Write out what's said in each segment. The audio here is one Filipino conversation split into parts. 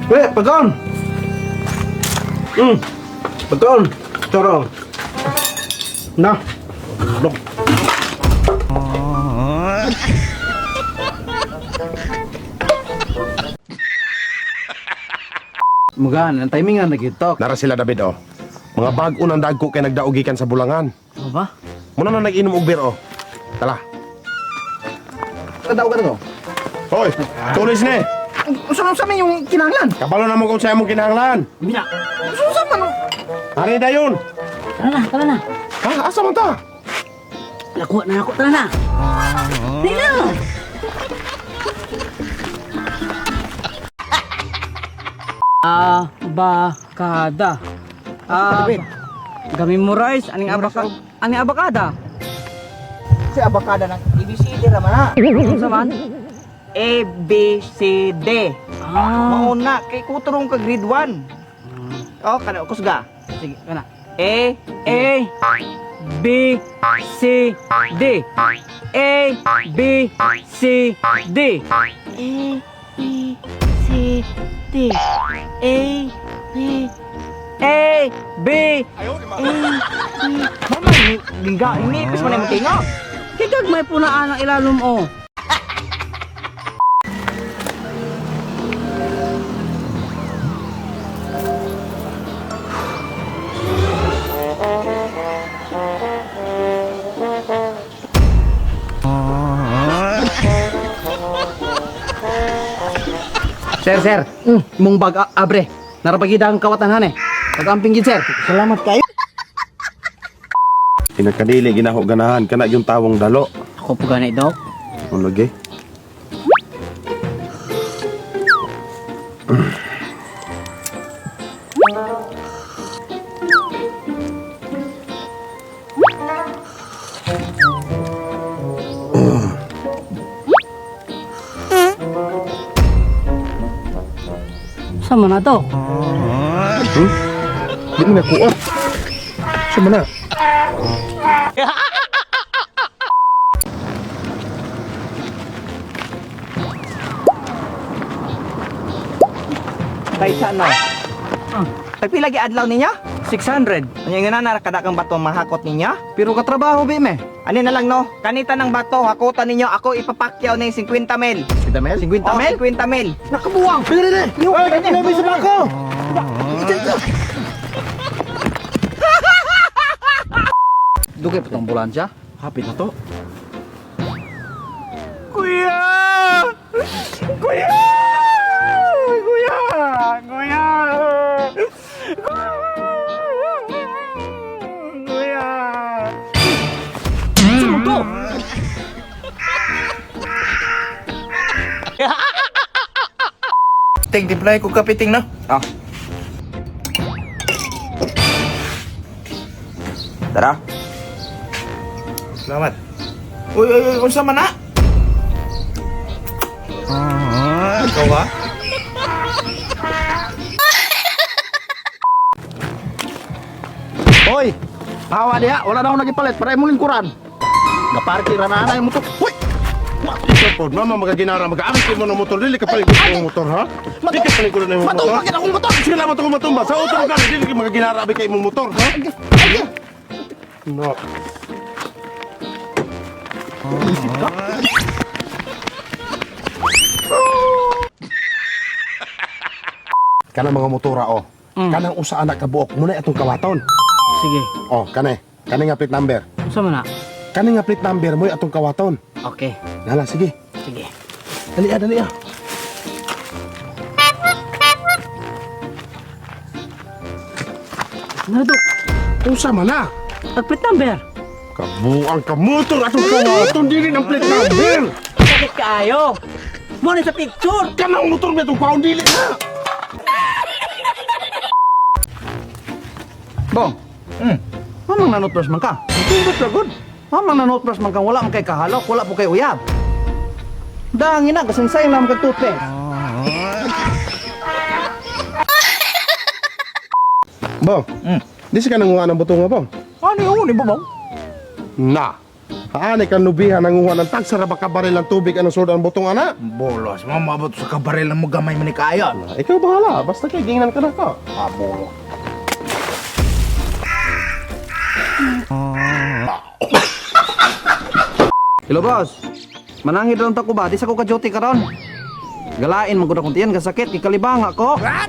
Pagkaon! Pagkaon! Toro! Na! Look! Mugan, ang timing nga nag-itok. Nara sila David oh. Mga bag-o ng dagko kay nagdaugikan sa bulangan. Ano ba? Muna na nag-inom og beer oh. Tala. Tadaw ka na to? Hoy, tulis ni. Usunod sa amin yung kinanglan. Kabalo na mo kung sa'yo mong kinahanglan. Bina! Usunod sa amin! Hari dayon. Tara na. Ha, asa man ta? Nakuha na ako, tara na. Dino! Abakada. Gamemorize, aning abakada. Aning abakada. Si abakada ng ABCD naman ha. Ano saman? A, B, C, D. Ah, Mauna, kay kuturong ka grade 1. Oh, kana kusga. sige, kana. A, B, C, D. A, B, C, D. A, B, C, D. A, B, Mama, lingga, inipis mo na yung tinga. Kikag may punaan ang ilalom o. Sir. Mong bag abre. Narapagida ang kawatan Pag-amping gid sir. Salamat kayo. Pinagkadili ginaho ganahan kana yung tawong dalo. Ako po ganay, Dok. Ano lagi? Sama na, Dok. Di mo nakuha. Sama na. Tay saan na? Tagpila gi adlaw ninya? 600. Anya nga na kada kang bato mahakot ninya? Pero katrabaho, Bime. Ani na lang no. Kanita ng bato hakotan ninyo ako ipapakyaw na yung 50 mil. 50 mil? 50 mil? 50 mil. Nakabuwang. Pili. Yung kinabi sa bako. Dugay pa tong ambulansya. Hapit na to. Kuya! Kuya! Kuya! Kuya! Kuya! Sino to? Ting, timpla ko kapiting na. Ah. Tara. Salamat. Uy, unsa man na? Ikaw ha? Hoy! Hawa diha, wala na ako nagipalit para imong lingkuran. Gaparkir na nanay mo to. Hoy! Isa po, mama magaginara, mag-aamit mo ng motor, dili ka paligod ng motor, ha? Di ka paligod ng motor. Matumakin akong motor! Sige lang, matuko matumba. Sa auto ka, dili ka magaginara, abay kayo mong motor, ha? No. Kanang mga motora, oh. Kanang usa anak kabuok, muna itong kawaton. Sige. Oh, kane. Kane nga plate number. Sama na. Kani nga plate number mo atong kawaton. Okay. Nala, sige. Sige. Dali ah, dali ah. Ano, Dok? Unsa man na? Pag-plate number. Kabuang ka motor atong kawaton dili ng plate number. Sakit kaayo. Mo na sa picture. Kanang motor mo atong kaon dili na. Bong. Mamang nanotras man ka. Tungkol sa good. Mamang nanotras man ka. Wala man kay kahalok. Wala po kay uyab. Dangin na. Kasing sayang lang magkagtutpes. Bong. Di si kanang ng buto nga bong. Ano yung uni ba, Bong? Na. Ani ka nubihan nanguha ng tagsa ra ba ka baril ng tubig anong sud ang butong ana? Bolos, mamabot sa kabaril mo gamay man ni kayo. Ikaw bahala, basta kay gingnan ka na ka. Bolos. Hello boss. Manangid ron ta ko ba? Di sa ko ka-duty karon. Galain man gud akong tiyan ka sakit, gikalibanga ko. What?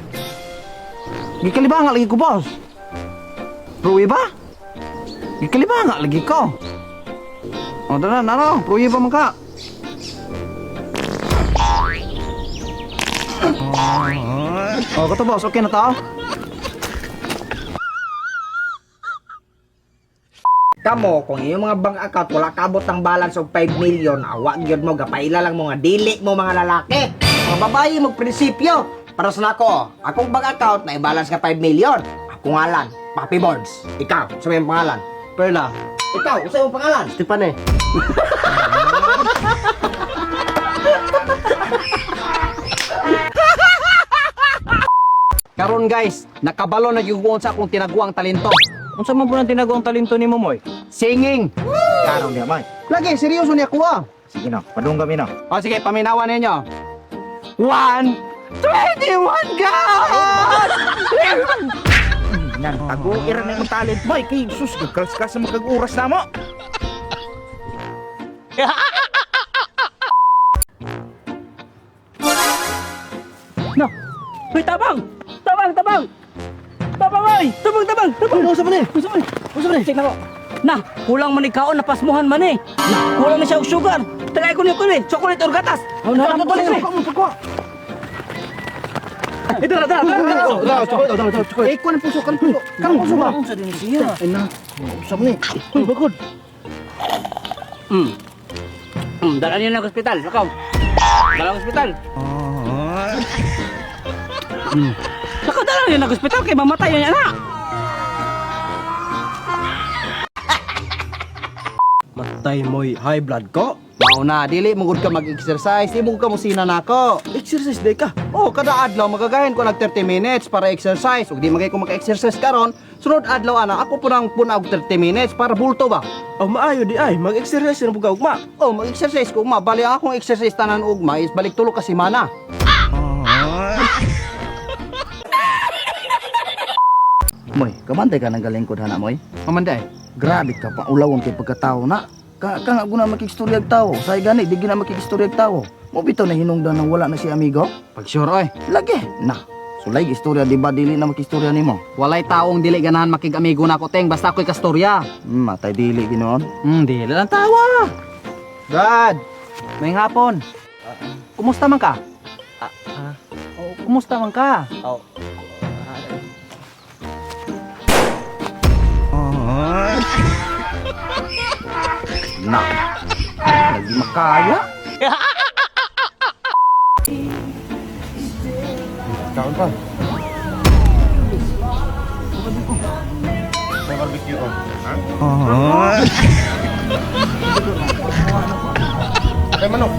Gikalibanga lagi ko boss. Pruwi ba? Gikalibanga lagi ko. O dala na, pruwi ba man ka? O kato boss, okay na to? Kamo, kung iyong mga bank account wala kabot ng balance of 5 million, awag yun mo, gapaila lang mga dili mo mga lalaki. Mga babae mo prinsipyo. Para sa nako, akong bank account na i-balance ka 5 million. Ako ngalan, Papi Boards. Ikaw, sa may pangalan. Perla. Ikaw, sa iyong pangalan. Stepan eh. Karon guys, nakabalo na yung sa akong tinaguang talento. Unsa man po ang tinaguang talento ni Momoy? Singing. Karon di amay. Lagi, seryoso niya ko ah. Sige na, padung kami na. O sige, paminawan ninyo. 1, 21, go! Nan, taguira na yung talent mo. Kay sus, gagkas-kas sa magkag-uras na mo. No. Hoy, tabang! Tabang, tabang! Tabang, oy! Tabang, tabang! Tabang! Ano sa man eh? Usa man! Usa man! Check na ko. Na, kulang man ikaw na pasmuhan man eh. Na, kulang na siya og sugar. Tagay ko niyo ko eh. Chocolate or gatas. Ano na to? Ito na, ito na. Eh, kuha ng puso, kan puso. Kan puso ba? Sa din siya. Ay na, usap ni. Uy, bagod. Dala niyo na ospital, sakaw. Dala ospital. Sakaw dala niyo na ospital kay mamatay niya na. Matay mo'y high blood ko. Mao na, dili mo gud ka mag-exercise, di mo ka musina nako. Exercise day ka. Oh, kada adlaw magagahin ko nag 30 minutes para exercise. Ug di magay ko maka-exercise karon, sunod adlaw ana ako punang punag 30 minutes para bulto ba. Oh, maayo di ay. Mag-exercise na buka ugma. Oh, mag-exercise ko ugma, bali ang akong exercise tanan ugma is balik tulo ka semana. Moy, kamantay ka ng galingkod hana moy. Pamanday. Grabe ka pa ulawon kay pagkatao na. Ka nga guna makikistoryag tao. Say gani di gina makikistoryag tao. Mo bitaw na hinungdan nang wala na si amigo. Pag sure oy, Lagi. Na. Sulay istorya di ba dili na makistorya nimo? walay taong dili ganahan makig-amigo nako teng basta ako'y kastorya. Matay dili ginoon. Dili lang tawa. Brad, may hapon. Kumusta man ka? Oh, kumusta man ka? Na. Lagi makaya. Kaon pa. Sa barbecue on. Ha? Ay manok.